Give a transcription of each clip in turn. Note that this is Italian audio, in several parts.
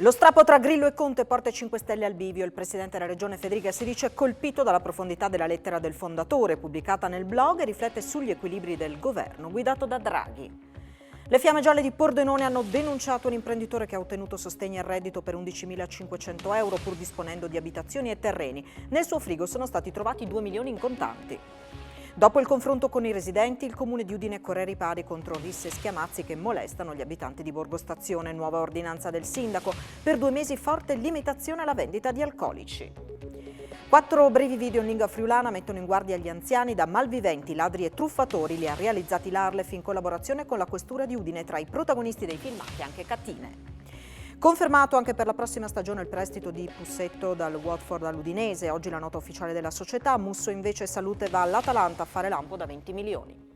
Lo strappo tra Grillo e Conte porta i 5 Stelle al bivio. Il presidente della regione Fedriga si dice colpito dalla profondità della lettera del fondatore pubblicata nel blog e riflette sugli equilibri del governo guidato da Draghi. Le Fiamme Gialle di Pordenone hanno denunciato un imprenditore che ha ottenuto sostegni al reddito per 11.500 euro pur disponendo di abitazioni e terreni. Nel suo frigo sono stati trovati 2 milioni in contanti. Dopo il confronto con i residenti, il comune di Udine corre ai ripari contro risse e schiamazzi che molestano gli abitanti di Borgo Stazione. Nuova ordinanza del sindaco. Per 2 mesi forte limitazione alla vendita di alcolici. 4 brevi video in lingua friulana mettono in guardia gli anziani da malviventi, ladri e truffatori. Li ha realizzati l'Arlef in collaborazione con la Questura di Udine. Tra i protagonisti dei filmati anche Catine. Confermato anche per la prossima stagione il prestito di Pussetto dal Watford all'Udinese. Oggi la nota ufficiale della società. Musso invece salute va all'Atalanta a fare lampo da 20 milioni.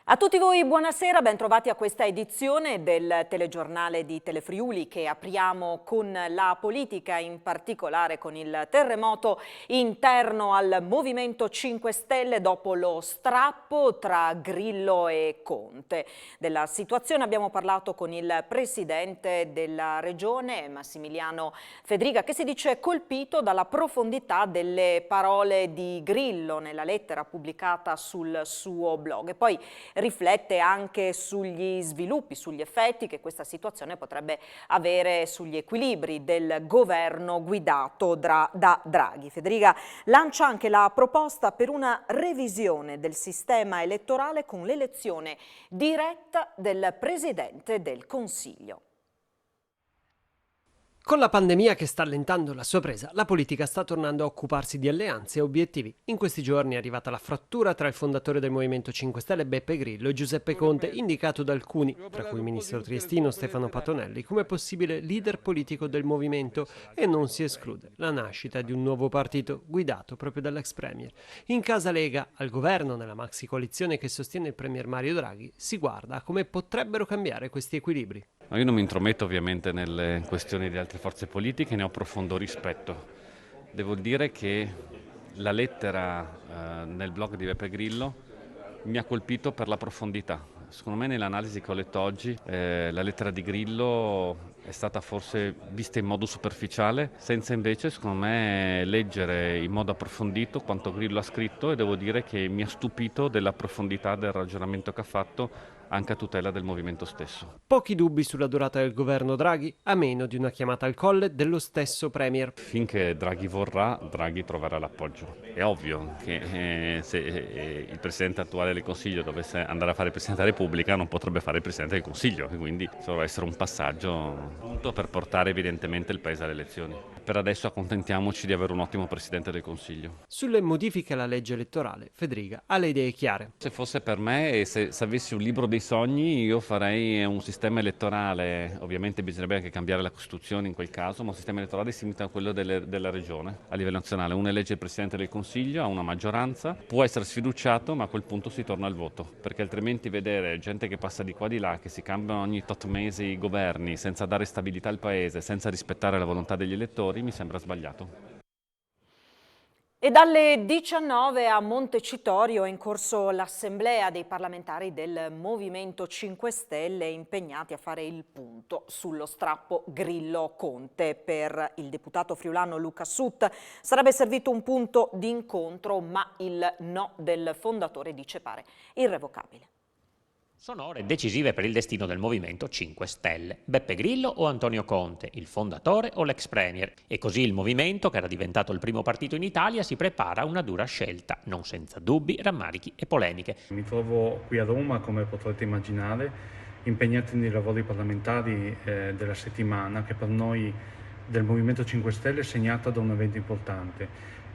A tutti voi buonasera, ben trovati a questa edizione del telegiornale di Telefriuli che apriamo con la politica, in particolare con il terremoto interno al Movimento 5 Stelle dopo lo strappo tra Grillo e Conte. Della situazione abbiamo parlato con il presidente della regione, Massimiliano Fedriga, che si dice colpito dalla profondità delle parole di Grillo nella lettera pubblicata sul suo blog. E poi riflette anche sugli sviluppi, sugli effetti che questa situazione potrebbe avere sugli equilibri del governo guidato da Draghi. Fedriga lancia anche la proposta per una revisione del sistema elettorale con l'elezione diretta del Presidente del Consiglio. Con la pandemia che sta allentando la sua presa, la politica sta tornando a occuparsi di alleanze e obiettivi. In questi giorni è arrivata la frattura tra il fondatore del Movimento 5 Stelle Beppe Grillo e Giuseppe Conte, indicato da alcuni, tra cui il ministro triestino Stefano Patuanelli, come possibile leader politico del movimento, e non si esclude la nascita di un nuovo partito guidato proprio dall'ex premier. In casa Lega, al governo, nella maxi coalizione che sostiene il premier Mario Draghi, si guarda a come potrebbero cambiare questi equilibri. Io non mi intrometto ovviamente nelle questioni di altre forze politiche, ne ho profondo rispetto. Devo dire che la lettera nel blog di Beppe Grillo mi ha colpito per la profondità. Secondo me nell'analisi che ho letto oggi la lettera di Grillo è stata forse vista in modo superficiale, senza invece secondo me leggere in modo approfondito quanto Grillo ha scritto, e devo dire che mi ha stupito della profondità del ragionamento che ha fatto anche a tutela del movimento stesso. Pochi dubbi sulla durata del governo Draghi, a meno di una chiamata al colle dello stesso premier. Finché Draghi vorrà, Draghi troverà l'appoggio. È ovvio che se il Presidente attuale del Consiglio dovesse andare a fare il Presidente della Repubblica non potrebbe fare il Presidente del Consiglio, e quindi dovrà essere un passaggio punto per portare evidentemente il Paese alle elezioni. Per adesso accontentiamoci di avere un ottimo Presidente del Consiglio. Sulle modifiche alla legge elettorale, Fedriga ha le idee chiare. Se fosse per me e se avessi un libro dei sogni, io farei un sistema elettorale, ovviamente bisognerebbe anche cambiare la Costituzione in quel caso, ma un sistema elettorale simile a quello della regione a livello nazionale. Uno elegge il Presidente del Consiglio, ha una maggioranza, può essere sfiduciato, ma a quel punto si torna al voto, perché altrimenti vedere gente che passa di qua e di là, che si cambiano ogni tot mesi i governi senza dare stabilità al Paese, senza rispettare la volontà degli elettori, mi sembra sbagliato. E dalle 19 a Montecitorio è in corso l'assemblea dei parlamentari del Movimento 5 Stelle impegnati a fare il punto sullo strappo Grillo-Conte. Per il deputato friulano Luca Sut sarebbe servito un punto di incontro, ma il no del fondatore dice pare irrevocabile. Sono ore decisive per il destino del Movimento 5 Stelle. Beppe Grillo o Antonio Conte, il fondatore o l'ex premier? E così il Movimento, che era diventato il primo partito in Italia, si prepara a una dura scelta, non senza dubbi, rammarichi e polemiche. Mi trovo qui a Roma, come potrete immaginare, impegnato nei lavori parlamentari della settimana, che per noi del Movimento 5 Stelle è segnata da un evento importante: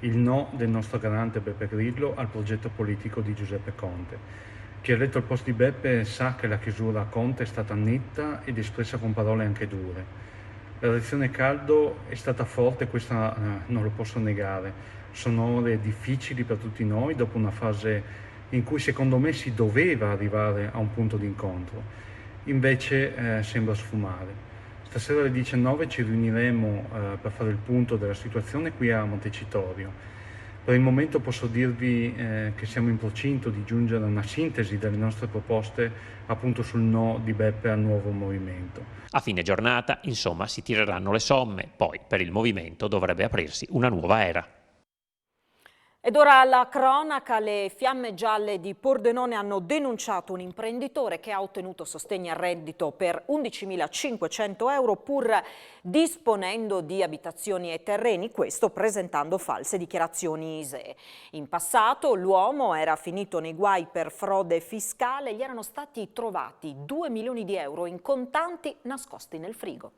il no del nostro garante Beppe Grillo al progetto politico di Giuseppe Conte. Chi ha letto il post di Beppe sa che la chiusura a Conte è stata netta ed espressa con parole anche dure. La reazione caldo è stata forte, questa non lo posso negare. Sono ore difficili per tutti noi, dopo una fase in cui secondo me si doveva arrivare a un punto di incontro. invece sembra sfumare. Stasera alle 19 ci riuniremo per fare il punto della situazione qui a Montecitorio. Per il momento posso dirvi che siamo in procinto di giungere a una sintesi delle nostre proposte appunto sul no di Beppe al nuovo movimento. A fine giornata, insomma, si tireranno le somme, poi per il movimento dovrebbe aprirsi una nuova era. Ed ora alla cronaca, le Fiamme Gialle di Pordenone hanno denunciato un imprenditore che ha ottenuto sostegno al reddito per 11.500 euro pur disponendo di abitazioni e terreni, questo presentando false dichiarazioni ISEE. In passato l'uomo era finito nei guai per frode fiscale e gli erano stati trovati 2 milioni di euro in contanti nascosti nel frigo.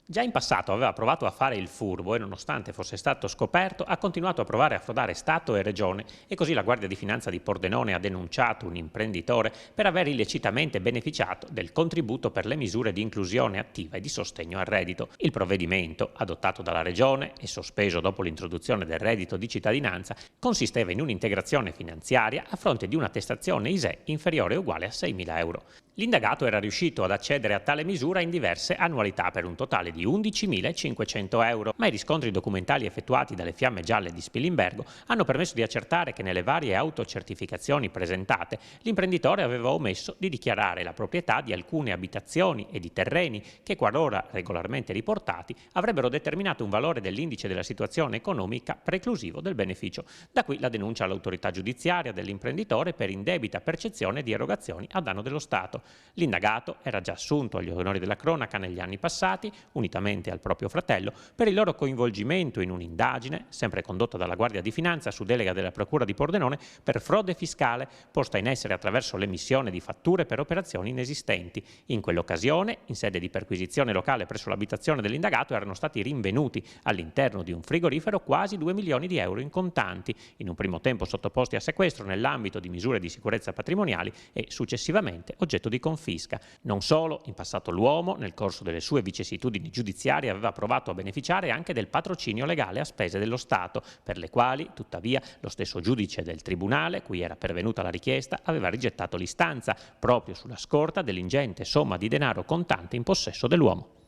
Già in passato aveva provato a fare il furbo e nonostante fosse stato scoperto ha continuato a provare a frodare Stato e Regione e così la Guardia di Finanza di Pordenone ha denunciato un imprenditore per aver illecitamente beneficiato del contributo per le misure di inclusione attiva e di sostegno al reddito. Il provvedimento, adottato dalla Regione e sospeso dopo l'introduzione del reddito di cittadinanza, consisteva in un'integrazione finanziaria a fronte di un'attestazione ISEE inferiore o uguale a 6.000 euro. L'indagato era riuscito ad accedere a tale misura in diverse annualità per un totale di 11.500 euro, ma i riscontri documentali effettuati dalle Fiamme Gialle di Spilimbergo hanno permesso di accertare che nelle varie autocertificazioni presentate l'imprenditore aveva omesso di dichiarare la proprietà di alcune abitazioni e di terreni che, qualora regolarmente riportati, avrebbero determinato un valore dell'indice della situazione economica preclusivo del beneficio. Da qui la denuncia all'autorità giudiziaria dell'imprenditore per indebita percezione di erogazioni a danno dello Stato. L'indagato era già assunto agli onori della cronaca negli anni passati, unitamente al proprio fratello, per il loro coinvolgimento in un'indagine, sempre condotta dalla Guardia di Finanza su delega della Procura di Pordenone, per frode fiscale posta in essere attraverso l'emissione di fatture per operazioni inesistenti. In quell'occasione, in sede di perquisizione locale presso l'abitazione dell'indagato, erano stati rinvenuti all'interno di un frigorifero quasi 2 milioni di euro in contanti, in un primo tempo sottoposti a sequestro nell'ambito di misure di sicurezza patrimoniali e successivamente oggetto di confisca. Non solo, in passato l'uomo, nel corso delle sue vicissitudini giudiziarie, aveva provato a beneficiare anche del patrocinio legale a spese dello Stato, per le quali, tuttavia, lo stesso giudice del tribunale, cui era pervenuta la richiesta, aveva rigettato l'istanza, proprio sulla scorta dell'ingente somma di denaro contante in possesso dell'uomo.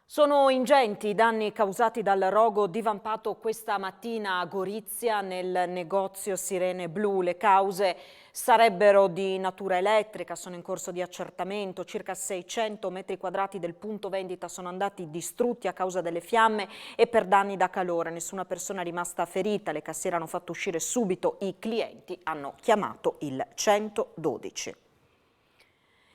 Sono ingenti i danni causati dal rogo divampato questa mattina a Gorizia nel negozio Sirene Blu. Le cause sarebbero di natura elettrica, sono in corso di accertamento. Circa 600 metri quadrati del punto vendita sono andati distrutti a causa delle fiamme e per danni da calore. Nessuna persona è rimasta ferita, le cassiere hanno fatto uscire subito i clienti, hanno chiamato il 112.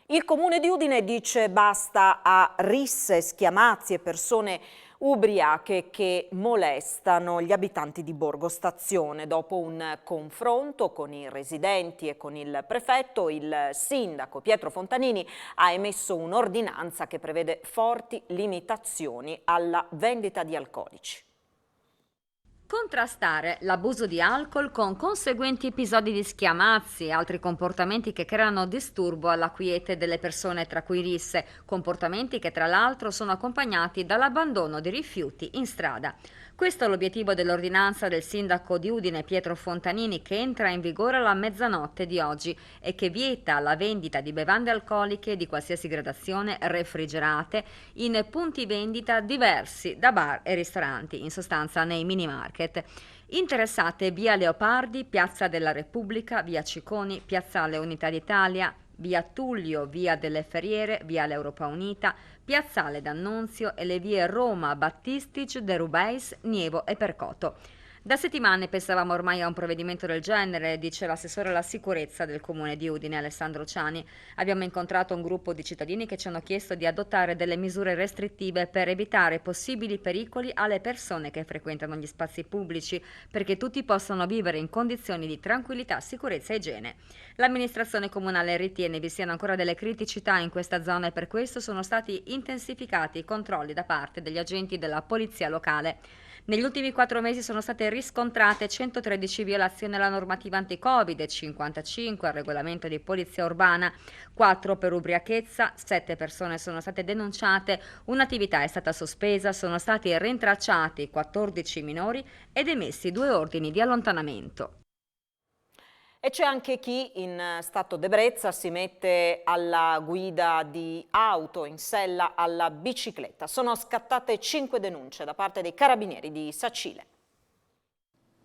Il Comune di Udine dice basta a risse, schiamazzi e persone ubriache che molestano gli abitanti di Borgo Stazione. Dopo un confronto con i residenti e con il prefetto, il sindaco Pietro Fontanini ha emesso un'ordinanza che prevede forti limitazioni alla vendita di alcolici. Contrastare l'abuso di alcol con conseguenti episodi di schiamazzi e altri comportamenti che creano disturbo alla quiete delle persone, tra cui risse, comportamenti che tra l'altro sono accompagnati dall'abbandono di rifiuti in strada. Questo è l'obiettivo dell'ordinanza del sindaco di Udine Pietro Fontanini, che entra in vigore alla mezzanotte di oggi e che vieta la vendita di bevande alcoliche di qualsiasi gradazione refrigerate in punti vendita diversi da bar e ristoranti, in sostanza nei mini market. Interessate via Leopardi, Piazza della Repubblica, via Cicconi, Piazzale Unità d'Italia, via Tullio, via delle Ferriere, via l'Europa Unita, Piazzale d'Annunzio e le vie Roma, Battistici, De Rubeis, Nievo e Percoto. Da settimane pensavamo ormai a un provvedimento del genere, dice l'assessore alla sicurezza del comune di Udine Alessandro Ciani. Abbiamo incontrato un gruppo di cittadini che ci hanno chiesto di adottare delle misure restrittive per evitare possibili pericoli alle persone che frequentano gli spazi pubblici, perché tutti possano vivere in condizioni di tranquillità, sicurezza e igiene. L'amministrazione comunale ritiene vi siano ancora delle criticità in questa zona e per questo sono stati intensificati i controlli da parte degli agenti della polizia locale. Negli ultimi 4 mesi sono state riscontrate 113 violazioni alla normativa anti-Covid e 55 al regolamento di polizia urbana, 4 per ubriachezza, 7 persone sono state denunciate, un'attività è stata sospesa, sono stati rintracciati 14 minori ed emessi 2 ordini di allontanamento. E c'è anche chi in stato d'ebbrezza si mette alla guida di auto in sella alla bicicletta. Sono scattate 5 denunce da parte dei carabinieri di Sacile.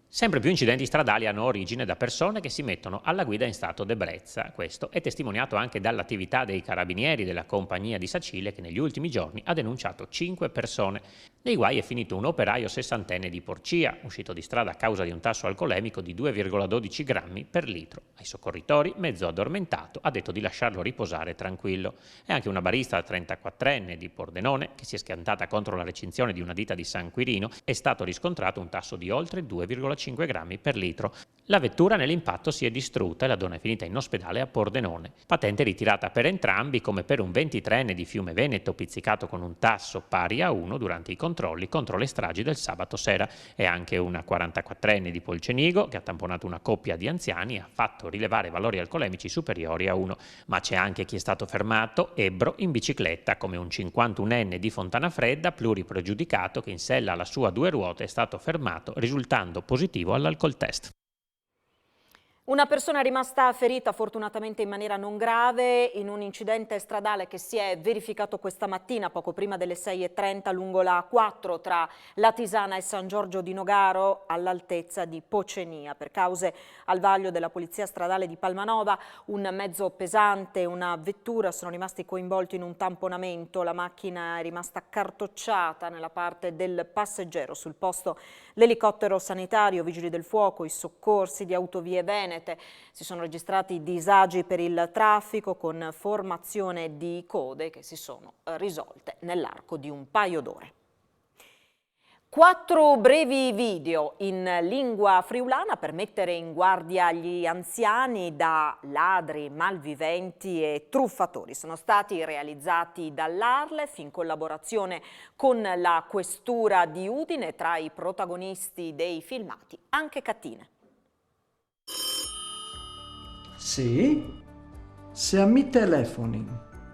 Sempre più incidenti stradali hanno origine da persone che si mettono alla guida in stato d'ebbrezza. Questo è testimoniato anche dall'attività dei carabinieri della compagnia di Sacile, che negli ultimi giorni ha denunciato 5 persone. Nei guai è finito un operaio sessantenne di Porcia, uscito di strada a causa di un tasso alcolemico di 2,12 grammi per litro. Ai soccorritori, mezzo addormentato, ha detto di lasciarlo riposare tranquillo. E anche una barista 34enne di Pordenone, che si è schiantata contro la recinzione di una ditta di San Quirino, è stato riscontrato un tasso di oltre 2,5 grammi per litro. La vettura nell'impatto si è distrutta e la donna è finita in ospedale a Pordenone. Patente ritirata per entrambi, come per un 23enne di Fiume Veneto pizzicato con un tasso pari a 1 durante i controlli contro le stragi del sabato sera, e anche una 44enne di Polcenigo che ha tamponato una coppia di anziani e ha fatto rilevare valori alcolemici superiori a 1. Ma c'è anche chi è stato fermato ebbro in bicicletta, come un 51enne di Fontanafredda pluripregiudicato che in sella alla sua 2 ruote è stato fermato risultando positivo all'alcol test. Una persona è rimasta ferita fortunatamente in maniera non grave in un incidente stradale che si è verificato questa mattina poco prima delle 6:30 lungo la A4 tra Latisana e San Giorgio di Nogaro all'altezza di Pocenia. Per cause al vaglio della Polizia Stradale di Palmanova, un mezzo pesante e una vettura sono rimasti coinvolti in un tamponamento. La macchina è rimasta accartocciata nella parte del passeggero. Sul posto l'elicottero sanitario, vigili del fuoco, i soccorsi di Autovie Venete. Si sono registrati disagi per il traffico con formazione di code che si sono risolte nell'arco di un paio d'ore. 4 brevi video in lingua friulana per mettere in guardia gli anziani da ladri, malviventi e truffatori. Sono stati realizzati dall'Arlef in collaborazione con la Questura di Udine. Tra i protagonisti dei filmati anche Cattine. Sì, se a mi telefoni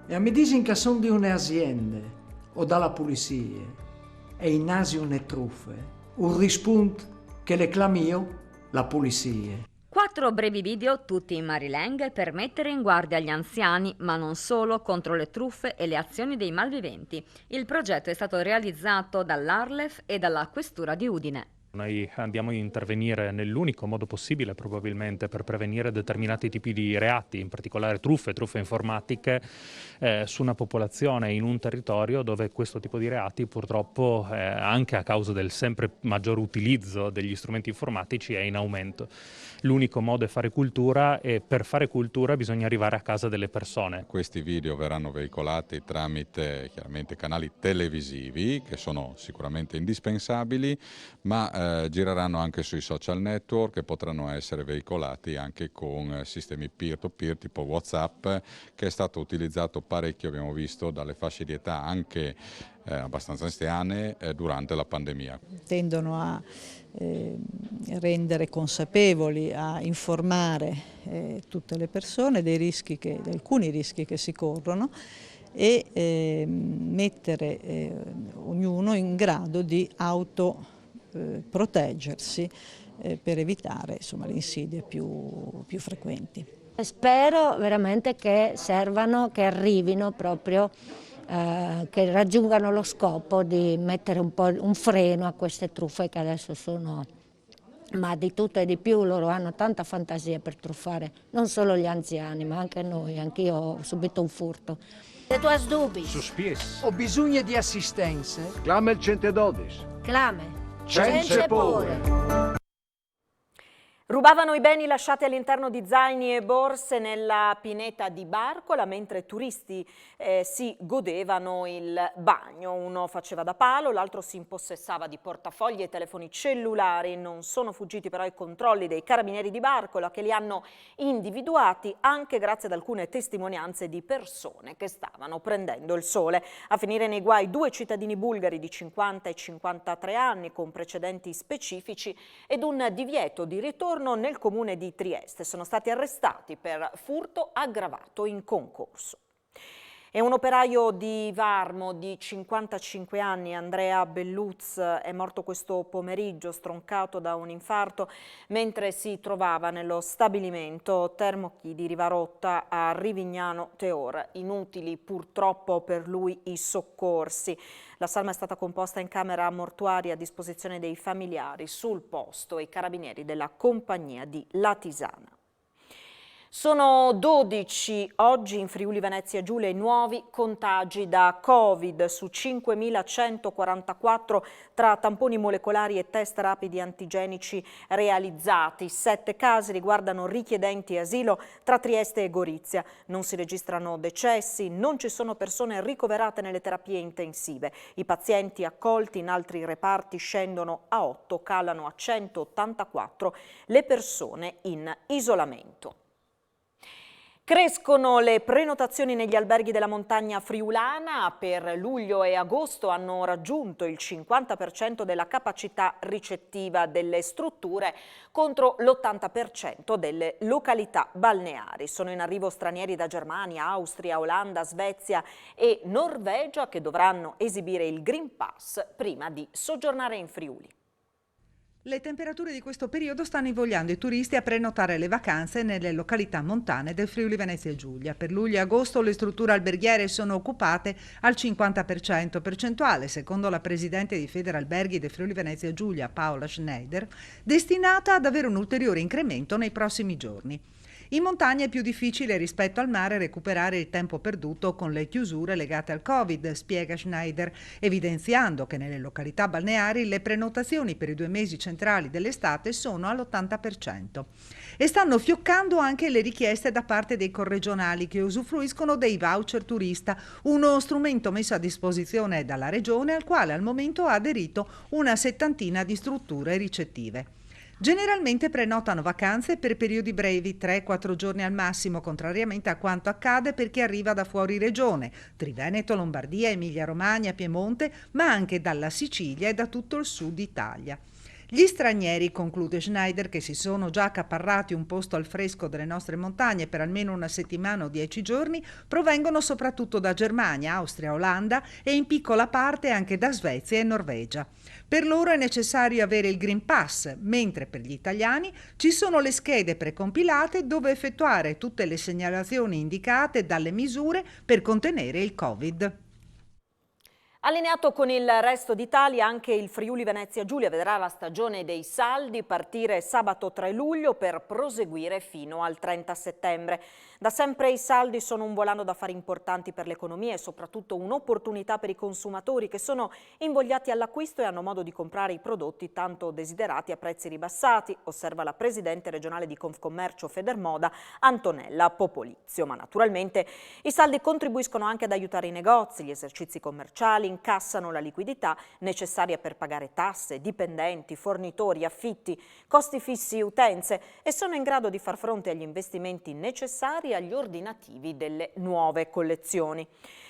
e a mi dicono che sono di une aziende o dalla polizia e in nasi une truffe, un rispondo che le clamio la polizia. 4 brevi video, tutti in Marilang, per mettere in guardia gli anziani, ma non solo, contro le truffe e le azioni dei malviventi. Il progetto è stato realizzato dall'Arlef e dalla Questura di Udine. Noi andiamo a intervenire nell'unico modo possibile probabilmente per prevenire determinati tipi di reati, in particolare truffe informatiche, su una popolazione in un territorio dove questo tipo di reati purtroppo, anche a causa del sempre maggior utilizzo degli strumenti informatici, è in aumento. L'unico modo è fare cultura e per fare cultura bisogna arrivare a casa delle persone. Questi video verranno veicolati tramite chiaramente canali televisivi che sono sicuramente indispensabili, ma gireranno anche sui social network e potranno essere veicolati anche con sistemi peer-to-peer tipo WhatsApp, che è stato utilizzato parecchio, abbiamo visto, dalle fasce di età anche abbastanza anziane durante la pandemia. Tendono a rendere consapevoli, a informare tutte le persone dei rischi di alcuni rischi che si corrono e mettere ognuno in grado di proteggersi per evitare le insidie più frequenti. Spero veramente che servano, che arrivino proprio, che raggiungano lo scopo di mettere un freno a queste truffe che adesso sono, ma di tutto e di più. Loro hanno tanta fantasia per truffare, non solo gli anziani ma anche noi. Anch'io ho subito un furto. Se tu hai dubbi, Ho bisogno di assistenza. Clama il 112. clame. Senza paura. Rubavano i beni lasciati all'interno di zaini e borse nella pineta di Barcola mentre turisti si godevano il bagno. Uno faceva da palo, l'altro si impossessava di portafogli e telefoni cellulari. Non sono fuggiti però i controlli dei carabinieri di Barcola, che li hanno individuati anche grazie ad alcune testimonianze di persone che stavano prendendo il sole. A finire nei guai 2 cittadini bulgari di 50 e 53 anni con precedenti specifici ed un divieto di ritorno nel comune di Trieste. Sono stati arrestati per furto aggravato in concorso. E un operaio di Varmo di 55 anni, Andrea Belluz, è morto questo pomeriggio stroncato da un infarto mentre si trovava nello stabilimento Thermochi di Rivarotta a Rivignano Teor. Inutili purtroppo per lui i soccorsi. La salma è stata composta in camera mortuaria a disposizione dei familiari, sul posto i carabinieri della compagnia di Latisana. Sono 12 oggi in Friuli Venezia Giulia i nuovi contagi da Covid su 5.144 tra tamponi molecolari e test rapidi antigenici realizzati. 7 casi riguardano richiedenti asilo tra Trieste e Gorizia. Non si registrano decessi, non ci sono persone ricoverate nelle terapie intensive. I pazienti accolti in altri reparti scendono a 8, calano a 184 le persone in isolamento. Crescono le prenotazioni negli alberghi della montagna friulana. Per luglio e agosto hanno raggiunto il 50% della capacità ricettiva delle strutture contro l'80% delle località balneari. Sono in arrivo stranieri da Germania, Austria, Olanda, Svezia e Norvegia che dovranno esibire il Green Pass prima di soggiornare in Friuli. Le temperature di questo periodo stanno invogliando i turisti a prenotare le vacanze nelle località montane del Friuli Venezia Giulia. Per luglio e agosto le strutture alberghiere sono occupate al 50% percentuale, secondo la presidente di Federalberghi del Friuli Venezia Giulia, Paola Schneider, destinata ad avere un ulteriore incremento nei prossimi giorni. In montagna è più difficile rispetto al mare recuperare il tempo perduto con le chiusure legate al Covid, spiega Schneider, evidenziando che nelle località balneari le prenotazioni per i 2 mesi centrali dell'estate sono all'80%. E stanno fioccando anche le richieste da parte dei corregionali che usufruiscono dei voucher turista, uno strumento messo a disposizione dalla Regione al quale al momento ha aderito una 70ina di strutture ricettive. Generalmente prenotano vacanze per periodi brevi, 3-4 giorni al massimo, contrariamente a quanto accade per chi arriva da fuori regione, Triveneto, Lombardia, Emilia-Romagna, Piemonte, ma anche dalla Sicilia e da tutto il sud Italia. Gli stranieri, conclude Schneider, che si sono già accaparrati un posto al fresco delle nostre montagne per almeno una settimana o 10 giorni, provengono soprattutto da Germania, Austria, Olanda e in piccola parte anche da Svezia e Norvegia. Per loro è necessario avere il Green Pass, mentre per gli italiani ci sono le schede precompilate dove effettuare tutte le segnalazioni indicate dalle misure per contenere il Covid. Allineato con il resto d'Italia, anche il Friuli Venezia Giulia vedrà la stagione dei saldi partire sabato 3 luglio per proseguire fino al 30 settembre. Da sempre i saldi sono un volano d'affari importanti per l'economia e soprattutto un'opportunità per i consumatori che sono invogliati all'acquisto e hanno modo di comprare i prodotti tanto desiderati a prezzi ribassati, osserva la presidente regionale di Confcommercio Federmoda Antonella Popolizio. Ma naturalmente i saldi contribuiscono anche ad aiutare i negozi, gli esercizi commerciali, incassano la liquidità necessaria per pagare tasse, dipendenti, fornitori, affitti, costi fissi, utenze e sono in grado di far fronte agli investimenti necessari e agli ordinativi delle nuove collezioni.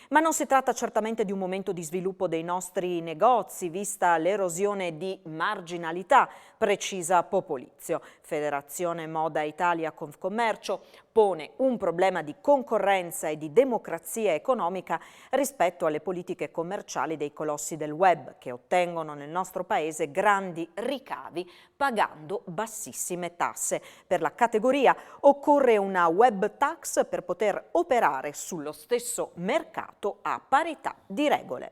Ma non si tratta certamente di un momento di sviluppo dei nostri negozi, vista l'erosione di marginalità, precisa Popolizio. Federazione Moda Italia Confcommercio pone un problema di concorrenza e di democrazia economica rispetto alle politiche commerciali dei colossi del web, che ottengono nel nostro paese grandi ricavi pagando bassissime tasse. Per la categoria occorre una web tax per poter operare sullo stesso mercato a parità di regole.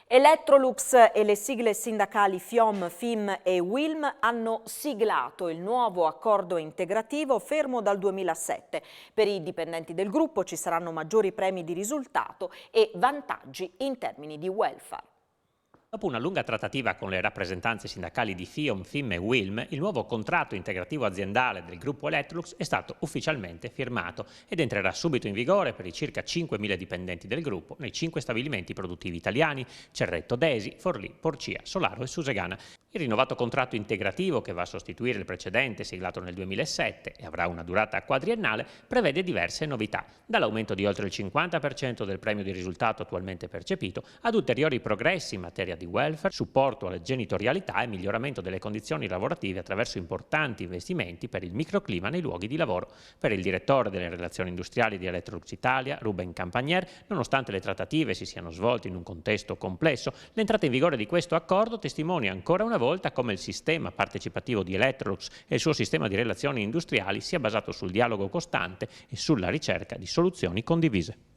Electrolux e le sigle sindacali FIOM, FIM e WILM hanno siglato il nuovo accordo integrativo fermo dal 2007. Per i dipendenti del gruppo ci saranno maggiori premi di risultato e vantaggi in termini di welfare. Dopo una lunga trattativa con le rappresentanze sindacali di FIOM, FIM e WILM, il nuovo contratto integrativo aziendale del gruppo Electrolux è stato ufficialmente firmato ed entrerà subito in vigore per i circa 5.000 dipendenti del gruppo nei 5 stabilimenti produttivi italiani: Cerretto Desi, Forlì, Porcia, Solaro e Susegana. Il rinnovato contratto integrativo, che va a sostituire il precedente siglato nel 2007 e avrà una durata quadriennale, prevede diverse novità, dall'aumento di oltre il 50% del premio di risultato attualmente percepito ad ulteriori progressi in materia di di welfare, supporto alla genitorialità e miglioramento delle condizioni lavorative attraverso importanti investimenti per il microclima nei luoghi di lavoro. Per il direttore delle relazioni industriali di Electrolux Italia, Ruben Campagner, nonostante le trattative si siano svolte in un contesto complesso, l'entrata in vigore di questo accordo testimonia ancora una volta come il sistema partecipativo di Electrolux e il suo sistema di relazioni industriali sia basato sul dialogo costante e sulla ricerca di soluzioni condivise.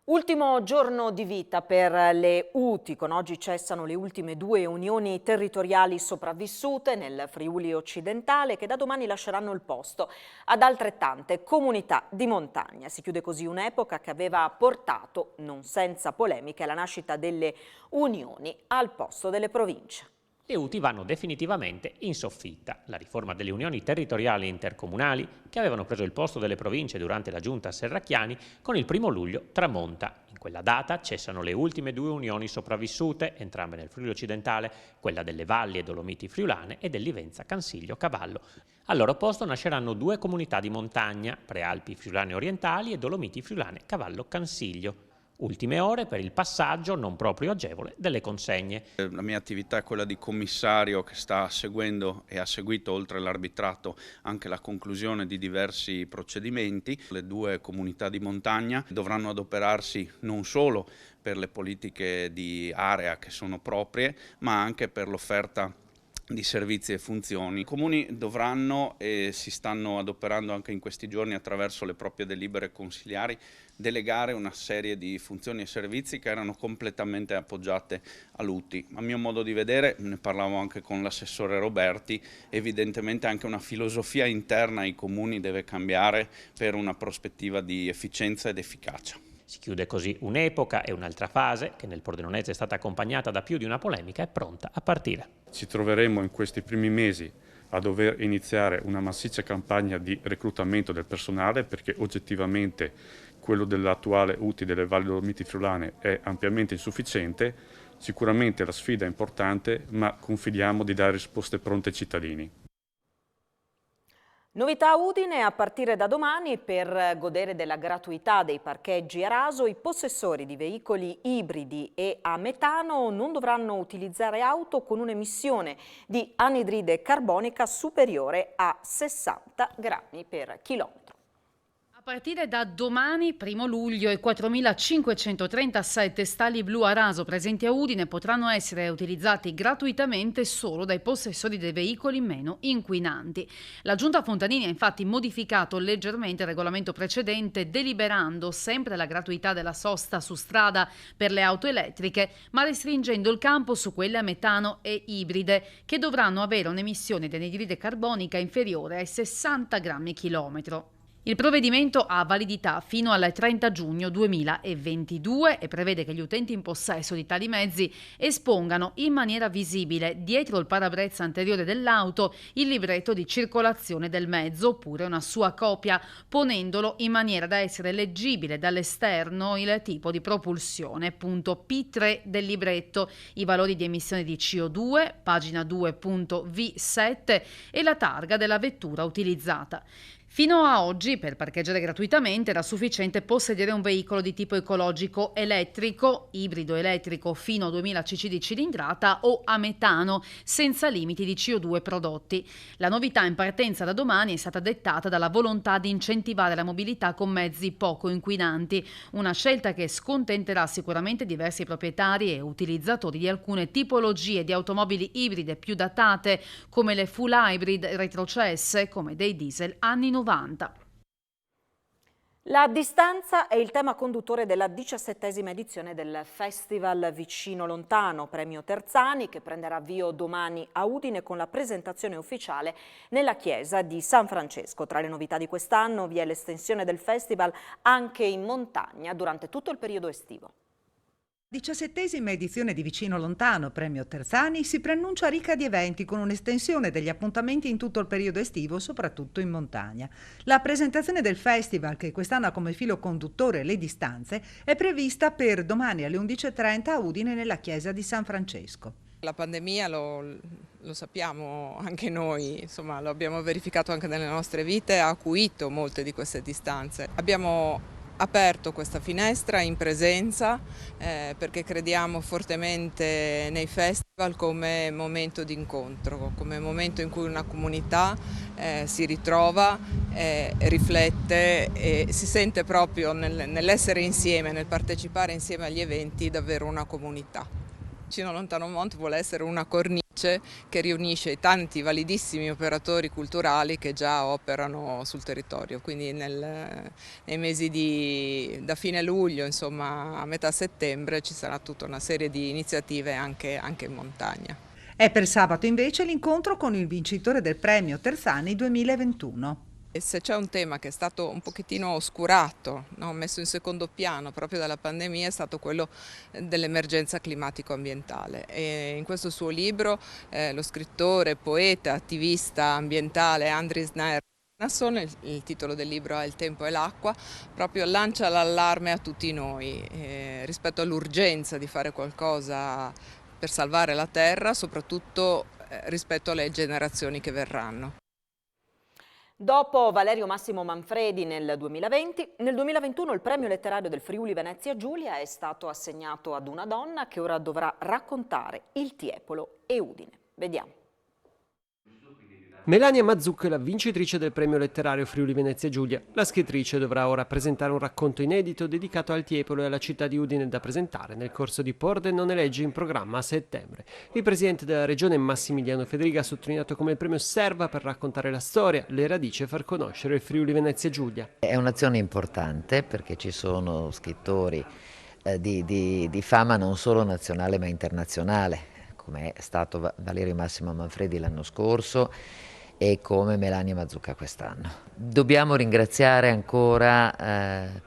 Ultimo giorno di vita per le UTI, con oggi cessano le ultime 2 unioni territoriali sopravvissute nel Friuli occidentale che da domani lasceranno il posto ad altrettante comunità di montagna. Si chiude così un'epoca che aveva portato, non senza polemiche, alla nascita delle unioni al posto delle province. Le UTI vanno definitivamente in soffitta. La riforma delle unioni territoriali intercomunali, che avevano preso il posto delle province durante la giunta Serracchiani, con il 1° luglio tramonta. In quella data cessano le ultime 2 unioni sopravvissute, entrambe nel Friuli occidentale, quella delle Valli e Dolomiti friulane e del Livenza Cansiglio Cavallo. Al loro posto nasceranno 2 comunità di montagna, Prealpi friulane orientali e Dolomiti friulane Cavallo Cansiglio. Ultime ore per il passaggio non proprio agevole delle consegne. La mia attività è quella di commissario che sta seguendo e ha seguito oltre l'arbitrato anche la conclusione di diversi procedimenti. Le 2 comunità di montagna dovranno adoperarsi non solo per le politiche di area che sono proprie, ma anche per l'offerta di servizi e funzioni. I comuni dovranno e si stanno adoperando anche in questi giorni attraverso le proprie delibere consiliari delegare una serie di funzioni e servizi che erano completamente appoggiate all'UTI. A mio modo di vedere, ne parlavo anche con l'assessore Roberti, evidentemente anche una filosofia interna ai comuni deve cambiare per una prospettiva di efficienza ed efficacia. Si chiude così un'epoca e un'altra fase che nel Pordenonese è stata accompagnata da più di una polemica e pronta a partire. Ci troveremo in questi primi mesi a dover iniziare una massiccia campagna di reclutamento del personale perché oggettivamente quello dell'attuale UTI delle Valli Dolomiti Friulane è ampiamente insufficiente. Sicuramente la sfida è importante, ma confidiamo di dare risposte pronte ai cittadini. Novità a Udine: a partire da domani, per godere della gratuità dei parcheggi a raso, i possessori di veicoli ibridi e a metano non dovranno utilizzare auto con un'emissione di anidride carbonica superiore a 60 grammi per chilometro. A partire da domani, 1° luglio, i 4.537 stalli blu a raso presenti a Udine potranno essere utilizzati gratuitamente solo dai possessori dei veicoli meno inquinanti. La Giunta Fontanini ha infatti modificato leggermente il regolamento precedente, deliberando sempre la gratuità della sosta su strada per le auto elettriche, ma restringendo il campo su quelle a metano e ibride, che dovranno avere un'emissione di anidride carbonica inferiore ai 60 grammi chilometro. Il provvedimento ha validità fino al 30 giugno 2022 e prevede che gli utenti in possesso di tali mezzi espongano in maniera visibile dietro il parabrezza anteriore dell'auto il libretto di circolazione del mezzo oppure una sua copia, ponendolo in maniera da essere leggibile dall'esterno il tipo di propulsione, punto P3 del libretto, i valori di emissione di CO2, pagina 2.V7 e la targa della vettura utilizzata. Fino a oggi, per parcheggiare gratuitamente, era sufficiente possedere un veicolo di tipo ecologico elettrico, ibrido elettrico fino a 2000 cc di cilindrata o a metano, senza limiti di CO2 prodotti. La novità in partenza da domani è stata dettata dalla volontà di incentivare la mobilità con mezzi poco inquinanti, una scelta che scontenterà sicuramente diversi proprietari e utilizzatori di alcune tipologie di automobili ibride più datate, come le full hybrid retrocesse, come dei diesel anni 90. La distanza è il tema conduttore della 17ª edizione del Festival Vicino Lontano, premio Terzani, che prenderà avvio domani a Udine con la presentazione ufficiale nella chiesa di San Francesco. Tra le novità di quest'anno vi è l'estensione del festival anche in montagna durante tutto il periodo estivo. 17ª edizione di Vicino Lontano, premio Terzani, si preannuncia ricca di eventi con un'estensione degli appuntamenti in tutto il periodo estivo, soprattutto in montagna. La presentazione del festival, che quest'anno ha come filo conduttore le distanze, è prevista per domani alle 11:30 a Udine nella chiesa di San Francesco. La pandemia lo sappiamo anche noi, insomma lo abbiamo verificato anche nelle nostre vite, ha acuito molte di queste distanze. Abbiamo aperto questa finestra in presenza perché crediamo fortemente nei festival come momento di incontro, come momento in cui una comunità si ritrova, riflette e si sente proprio nell'essere insieme, nel partecipare insieme agli eventi davvero una comunità. Cino Lontano Mont vuole essere una cornice che riunisce i tanti validissimi operatori culturali che già operano sul territorio, quindi nei mesi da fine luglio, insomma a metà settembre, ci sarà tutta una serie di iniziative anche in montagna. È per sabato invece l'incontro con il vincitore del premio Terzani 2021. E se c'è un tema che è stato un pochettino oscurato, no, messo in secondo piano proprio dalla pandemia, è stato quello dell'emergenza climatico-ambientale. E in questo suo libro lo scrittore, poeta, attivista ambientale Andris Nair, il titolo del libro è Il tempo e l'acqua, proprio lancia l'allarme a tutti noi rispetto all'urgenza di fare qualcosa per salvare la terra, soprattutto rispetto alle generazioni che verranno. Dopo Valerio Massimo Manfredi nel 2020, nel 2021 il premio letterario del Friuli Venezia Giulia è stato assegnato ad una donna che ora dovrà raccontare il Tiepolo e Udine. Vediamo. Melania Mazzucco è la vincitrice del premio letterario Friuli Venezia Giulia. La scrittrice dovrà ora presentare un racconto inedito dedicato al Tiepolo e alla città di Udine da presentare nel corso di Pordenone Leggi in programma a settembre. Il presidente della regione Massimiliano Fedriga ha sottolineato come il premio serva per raccontare la storia, le radici e far conoscere il Friuli Venezia Giulia. È un'azione importante perché ci sono scrittori di fama non solo nazionale ma internazionale, come è stato Valerio Massimo Manfredi l'anno scorso e come Melania Mazzucca quest'anno. Dobbiamo ringraziare ancora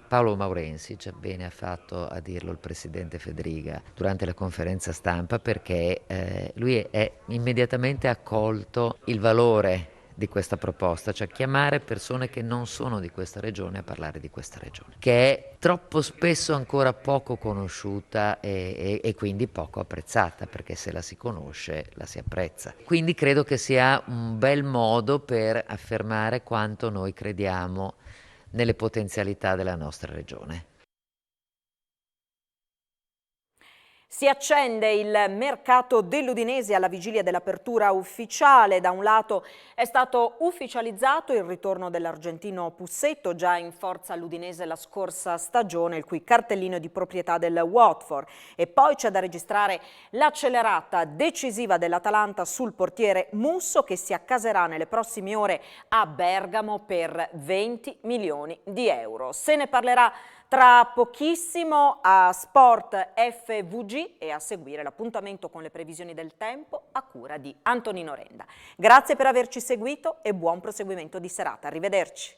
Paolo Maurensi, già bene ha fatto a dirlo il presidente Fedriga durante la conferenza stampa, perché lui è immediatamente accolto il valore di questa proposta, cioè chiamare persone che non sono di questa regione a parlare di questa regione, che è troppo spesso ancora poco conosciuta e quindi poco apprezzata, perché se la si conosce la si apprezza. Quindi credo che sia un bel modo per affermare quanto noi crediamo nelle potenzialità della nostra regione. Si accende il mercato dell'Udinese alla vigilia dell'apertura ufficiale. Da un lato è stato ufficializzato il ritorno dell'argentino Pussetto, già in forza all'Udinese la scorsa stagione, il cui cartellino è di proprietà del Watford. E poi c'è da registrare l'accelerata decisiva dell'Atalanta sul portiere Musso, che si accaserà nelle prossime ore a Bergamo per 20 milioni di euro. Se ne parlerà tra pochissimo a Sport FVG e a seguire l'appuntamento con le previsioni del tempo a cura di Antonino Renda. Grazie per averci seguito e buon proseguimento di serata. Arrivederci.